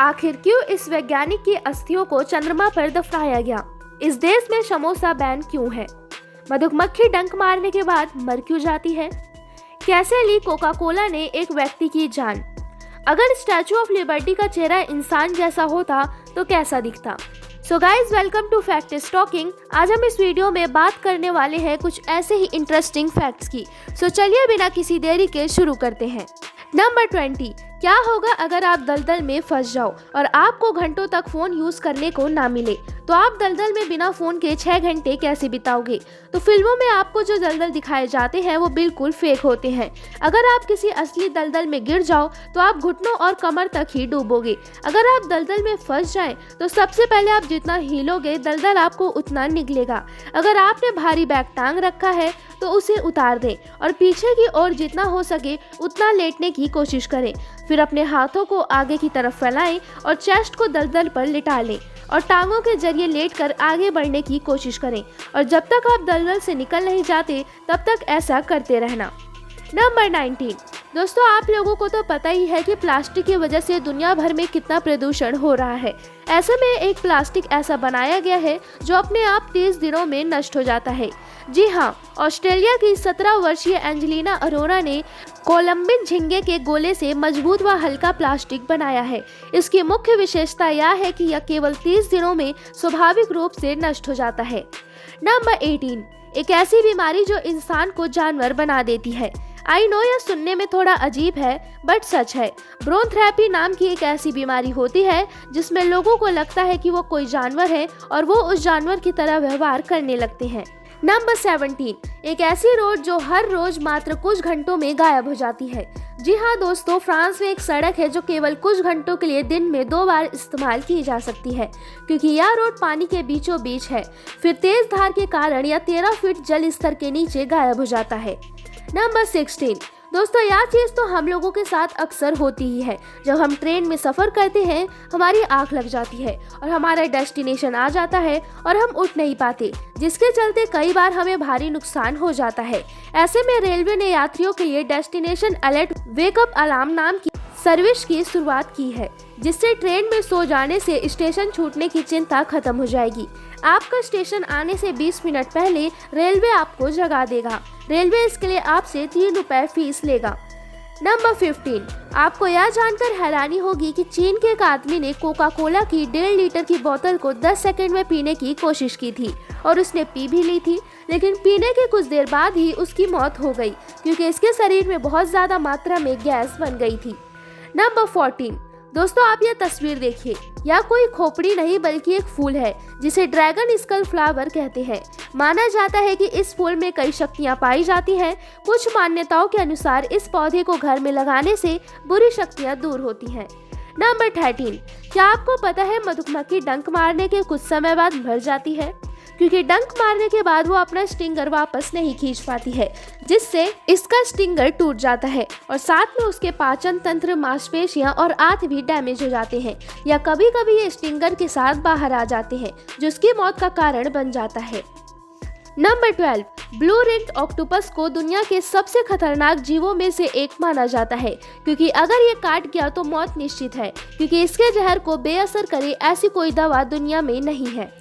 आखिर क्यों इस वैज्ञानिक की अस्थियों को चंद्रमा पर दफनाया गया? इस देश में समोसा बैन क्यों है? मधुमक्खी डंक मारने के बाद मर क्यों जाती है? कैसे ली कोका कोला ने एक व्यक्ति की जान? अगर स्टैचू ऑफ लिबर्टी का चेहरा इंसान जैसा होता तो कैसा दिखता? So guys, welcome to fact is talking. आज हम इस वीडियो में बात करने वाले हैं कुछ ऐसे ही इंटरेस्टिंग फैक्ट्स की। सो चलिए बिना किसी देरी के शुरू करते हैं। नंबर 20, क्या होगा अगर आप दलदल में फंस जाओ और आपको घंटों तक फोन यूज करने को ना मिले? तो आप दलदल में बिना फोन के 6 घंटे कैसे बिताओगे? तो फिल्मों में आपको जो दलदल दिखाए जाते हैं वो बिल्कुल फेक होते हैं। अगर आप किसी असली दलदल में गिर जाओ तो आप घुटनों और कमर तक ही डूबोगे। अगर आप दलदल में फंस जाएं तो सबसे पहले आप जितना हिलोगे दलदल आपको उतना निगलेगा। अगर आपने भारी बैग टांग रखा है तो उसे उतार दें और पीछे की ओर जितना हो सके उतना लेटने की कोशिश करें। फिर अपने हाथों को आगे की तरफ फैलाएं और चेस्ट को दलदल पर लिटा लें और टांगों के जरिए लेटकर आगे बढ़ने की कोशिश करें और जब तक आप दलदल से निकल नहीं जाते तब तक ऐसा करते रहना। नंबर 19, दोस्तों आप लोगों को तो पता ही है कि प्लास्टिक की वजह से दुनिया भर में कितना प्रदूषण हो रहा है। ऐसे में एक प्लास्टिक ऐसा बनाया गया है जो अपने आप 30 दिनों में नष्ट हो जाता है। जी हाँ, ऑस्ट्रेलिया की 17 वर्षीय एंजेलिना अरोरा ने कोलंबिन झींगे के गोले से मजबूत व हल्का प्लास्टिक बनाया है। इसकी मुख्य विशेषता यह है कि यह केवल 30 दिनों में स्वाभाविक रूप से नष्ट हो जाता है। नंबर 18, एक ऐसी बीमारी जो इंसान को जानवर बना देती है। आई नो यह सुनने में थोड़ा अजीब है बट सच है। ब्रोनथेरेपी नाम की एक ऐसी बीमारी होती है जिसमें लोगों को लगता है कि वो कोई जानवर है और वो उस जानवर की तरह व्यवहार करने लगते हैं। नंबर 17, एक ऐसी रोड जो हर रोज मात्र कुछ घंटों में गायब हो जाती है। जी हाँ दोस्तों, फ्रांस में एक सड़क है जो केवल कुछ घंटों के लिए दिन में 2 बार इस्तेमाल की जा सकती है क्योंकि यह रोड पानी के बीचों बीच है। फिर तेज धार के कारण यह 13 फीट जल स्तर के नीचे गायब हो जाता है। नंबर 16, दोस्तों यह चीज़ तो हम लोगों के साथ अक्सर होती ही है। जब हम ट्रेन में सफ़र करते हैं हमारी आंख लग जाती है और हमारा डेस्टिनेशन आ जाता है और हम उठ नहीं पाते, जिसके चलते कई बार हमें भारी नुकसान हो जाता है। ऐसे में रेलवे ने यात्रियों के लिए डेस्टिनेशन अलर्ट वेकअप अलार्म नाम की सर्विस की शुरुआत की है, जिससे ट्रेन में सो जाने से स्टेशन छूटने की चिंता खत्म हो जाएगी। आपका स्टेशन आने से 20 मिनट पहले रेलवे आपको जगा देगा। रेलवे इसके लिए आपसे 3 रुपए फीस लेगा। नंबर 15, आपको यह जानकर हैरानी होगी कि चीन के एक आदमी ने कोका कोला की 1.5 लीटर की बोतल को 10 सेकंड में पीने की कोशिश की थी और उसने पी भी ली थी, लेकिन पीने के कुछ देर बाद ही उसकी मौत हो गई क्योंकि इसके शरीर में बहुत ज़्यादा मात्रा में गैस बन गई थी। नंबर 14, दोस्तों आप यह तस्वीर देखिए, यह कोई खोपड़ी नहीं बल्कि एक फूल है जिसे ड्रैगन स्कल फ्लावर कहते हैं। माना जाता है कि इस फूल में कई शक्तियां पाई जाती हैं। कुछ मान्यताओं के अनुसार इस पौधे को घर में लगाने से बुरी शक्तियां दूर होती हैं। नंबर 13, क्या आपको पता है मधुमक्खी डंक मारने के कुछ समय बाद मर जाती है क्योंकि डंक मारने के बाद वो अपना स्टिंगर वापस नहीं खींच पाती है, जिससे इसका स्टिंगर टूट जाता है और साथ में उसके पाचन तंत्र, मांसपेशियां और आंत भी डैमेज हो जाते हैं या कभी कभी ये स्टिंगर के साथ बाहर आ जाते हैं जो उसकी मौत का कारण बन जाता है। नंबर 12, ब्लू रिंग्ड ऑक्टोपस को दुनिया के सबसे खतरनाक जीवों में से एक माना जाता है क्योंकि अगर ये काट गया तो मौत निश्चित है क्योंकि इसके जहर को बेअसर करे ऐसी कोई दवा दुनिया में नहीं है।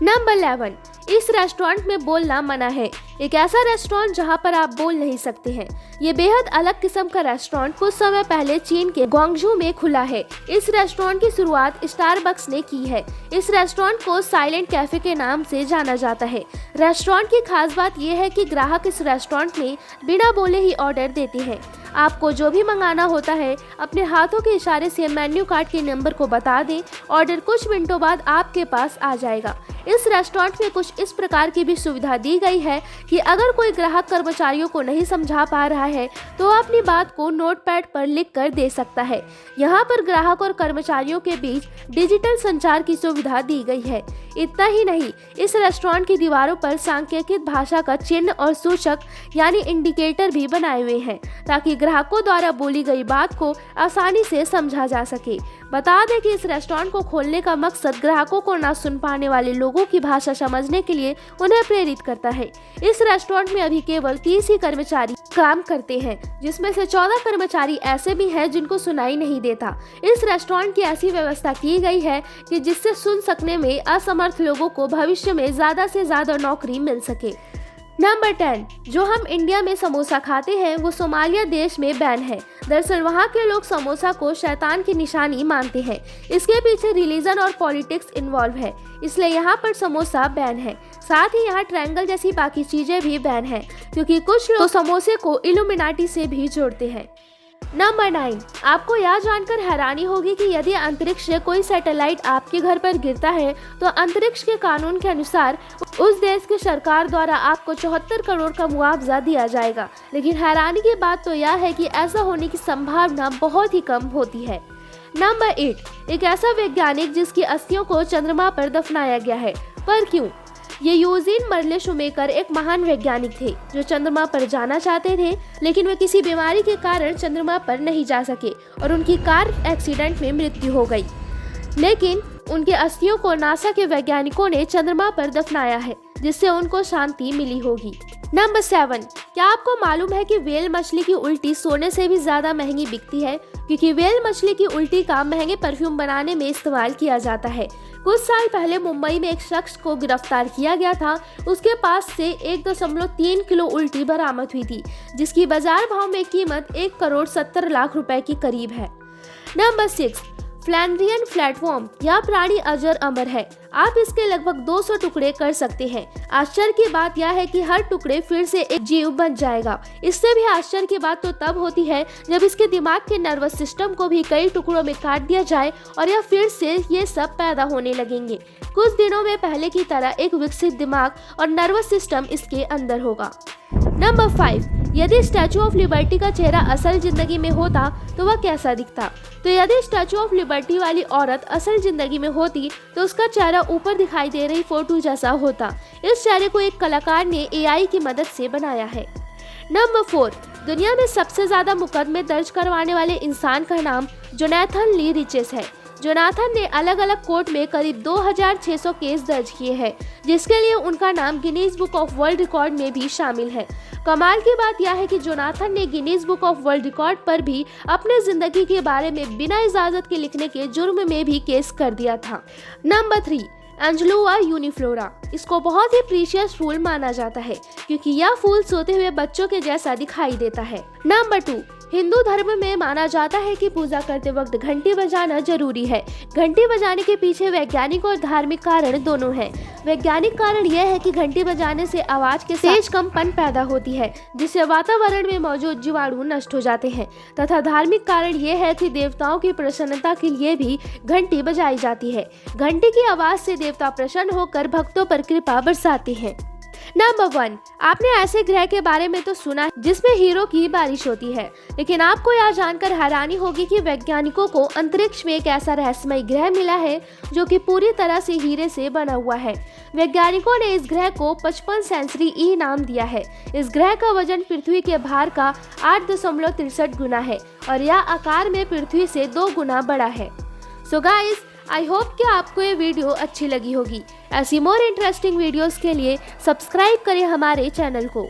नंबर 11, इस रेस्टोरेंट में बोलना मना है। एक ऐसा रेस्टोरेंट जहां पर आप बोल नहीं सकते हैं। ये बेहद अलग किस्म का रेस्टोरेंट कुछ समय पहले चीन के ग्वांगझू में खुला है। इस रेस्टोरेंट की शुरुआत स्टारबक्स ने की है। इस रेस्टोरेंट को साइलेंट कैफे के नाम से जाना जाता है। रेस्टोरेंट की खास बात यह है कि ग्राहक इस रेस्टोरेंट में बिना बोले ही ऑर्डर देते हैं। आपको जो भी मंगाना होता है अपने हाथों के इशारे से मेन्यू कार्ड के नंबर को बता दें, ऑर्डर कुछ मिनटों बाद आपके पास आ जाएगा। इस रेस्टोरेंट में कुछ इस प्रकार की भी सुविधा दी गई है कि अगर कोई ग्राहक कर्मचारियों को नहीं समझा पा रहा है तो वह अपनी बात को नोटपैड पर लिख कर दे सकता है। यहाँ पर ग्राहक और कर्मचारियों के बीच डिजिटल संचार की सुविधा दी गई है। इतना ही नहीं, इस रेस्टोरेंट की दीवारों पर सांकेतिक भाषा का चिन्ह और सूचक यानी इंडिकेटर भी बनाए हुए हैं ताकि ग्राहकों द्वारा बोली गई बात को आसानी से समझा जा सके। बता दें कि इस रेस्टोरेंट को खोलने का मकसद ग्राहकों को ना सुन पाने वाले लोगों की भाषा समझने के लिए उन्हें प्रेरित करता है। इस रेस्टोरेंट में अभी केवल 30 ही कर्मचारी काम करते हैं, जिसमें से 14 कर्मचारी ऐसे भी हैं जिनको सुनाई नहीं देता। इस रेस्टोरेंट की ऐसी व्यवस्था की गई है कि जिससे सुन सकने में असमर्थ लोगों को भविष्य में ज्यादा से ज्यादा नौकरी मिल सके। नंबर 10, जो हम इंडिया में समोसा खाते हैं वो सोमालिया देश में बैन है। दरअसल वहाँ के लोग समोसा को शैतान की निशानी मानते हैं। इसके पीछे रिलीजन और पॉलिटिक्स इन्वॉल्व है, इसलिए यहाँ पर समोसा बैन है। साथ ही यहाँ ट्रायंगल जैसी बाकी चीजें भी बैन है, क्योंकि कुछ लोग तो समोसे को इल्यूमिनाटी से भी जोड़ते हैं। नंबर 9, आपको यह जानकर हैरानी होगी कि यदि अंतरिक्ष से कोई सैटेलाइट आपके घर पर गिरता है तो अंतरिक्ष के कानून के अनुसार उस देश की सरकार द्वारा आपको 74 करोड़ का मुआवजा दिया जाएगा। लेकिन हैरानी की बात तो यह है कि ऐसा होने की संभावना बहुत ही कम होती है। नंबर 8, एक ऐसा वैज्ञानिक जिसकी अस्थियों को चंद्रमा पर दफनाया गया है, पर क्यों? ये यूजीन मर्ले शूमेकर एक महान वैज्ञानिक थे जो चंद्रमा पर जाना चाहते थे, लेकिन वे किसी बीमारी के कारण चंद्रमा पर नहीं जा सके और उनकी कार एक्सीडेंट में मृत्यु हो गई। लेकिन उनके अस्थियों को नासा के वैज्ञानिकों ने चंद्रमा पर दफनाया है, जिससे उनको शांति मिली होगी। नंबर 7, क्या आपको मालूम है कि व्हेल मछली की उल्टी सोने से भी ज्यादा महंगी बिकती है, क्योंकि व्हेल मछली की उल्टी का महंगे परफ्यूम बनाने में इस्तेमाल किया जाता है। कुछ साल पहले मुंबई में एक शख्स को गिरफ्तार किया गया था। उसके पास से 1.3 किलो उल्टी बरामद हुई थी, जिसकी बाजार भाव में कीमत 1 करोड़ 70 लाख रुपए के करीब है। नंबर 6, फ्लैंड्रियन फ्लैटवर्म। यह प्राणी अजर अमर है। आप इसके लगभग 200 टुकड़े कर सकते हैं। आश्चर्य की बात यह है कि हर टुकड़े फिर से एक जीव बन जाएगा। इससे भी आश्चर्य की बात तो तब होती है जब इसके दिमाग के नर्वस सिस्टम को भी कई टुकड़ों में काट दिया जाए और यह फिर से ये सब पैदा होने लगेंगे। कुछ दिनों में पहले की तरह एक विकसित दिमाग और नर्वस सिस्टम इसके अंदर होगा। नंबर 5, यदि स्टैचू ऑफ लिबर्टी का चेहरा असल जिंदगी में होता तो वह कैसा दिखता? तो यदि स्टैचू ऑफ लिबर्टी वाली औरत असल जिंदगी में होती तो उसका चेहरा ऊपर दिखाई दे रही फोटो जैसा होता। इस चेहरे को एक कलाकार ने एआई की मदद से बनाया है। नंबर 4, दुनिया में सबसे ज्यादा मुकदमे दर्ज करवाने वाले इंसान का नाम जोनाथन ली रिचेस है। जोनाथन ने अलग अलग कोर्ट में करीब 2600 केस दर्ज किए हैं, जिसके लिए उनका नाम Guinness book of world record में भी शामिल है। कमाल की बात यह है कि जोनाथन ने Guinness book of world record पर भी अपने जिंदगी के बारे में बिना इजाजत के लिखने के जुर्म में भी केस कर दिया था। नंबर 3, एंजेलुआ यूनिफ्लोरा। इसको बहुत ही प्रीशियस फूल माना जाता है, क्योंकि यह फूल सोते हुए बच्चों के जैसा दिखाई देता है। नंबर 2, हिंदू धर्म में माना जाता है कि पूजा करते वक्त घंटी बजाना जरूरी है। घंटी बजाने के पीछे वैज्ञानिक और धार्मिक कारण दोनों हैं। वैज्ञानिक कारण यह है कि घंटी बजाने से आवाज के तेज कंपन पैदा होती है, जिससे वातावरण में मौजूद जीवाणु नष्ट हो जाते हैं, तथा धार्मिक कारण यह है कि देवताओं की प्रसन्नता के लिए भी घंटी बजाई जाती है। घंटी की आवाज से देवता प्रसन्न होकर भक्तों पर कृपा बरसाते हैं। नंबर 1, आपने ऐसे ग्रह के बारे में तो सुना जिसमें हीरो की बारिश होती है, लेकिन आपको यह जानकर हैरानी होगी कि वैज्ञानिकों को अंतरिक्ष में एक ऐसा रहस्यमय ग्रह मिला है जो कि पूरी तरह से हीरे से बना हुआ है। वैज्ञानिकों ने इस ग्रह को 55 सेंचुरी ई नाम दिया है। इस ग्रह का वजन पृथ्वी के भार का 8.63 गुना है और यह आकार में पृथ्वी से 2 गुना बड़ा है। सो गाइस, आई होप कि आपको ये वीडियो अच्छी लगी होगी। ऐसी मोर इंटरेस्टिंग वीडियोस के लिए सब्सक्राइब करें हमारे चैनल को।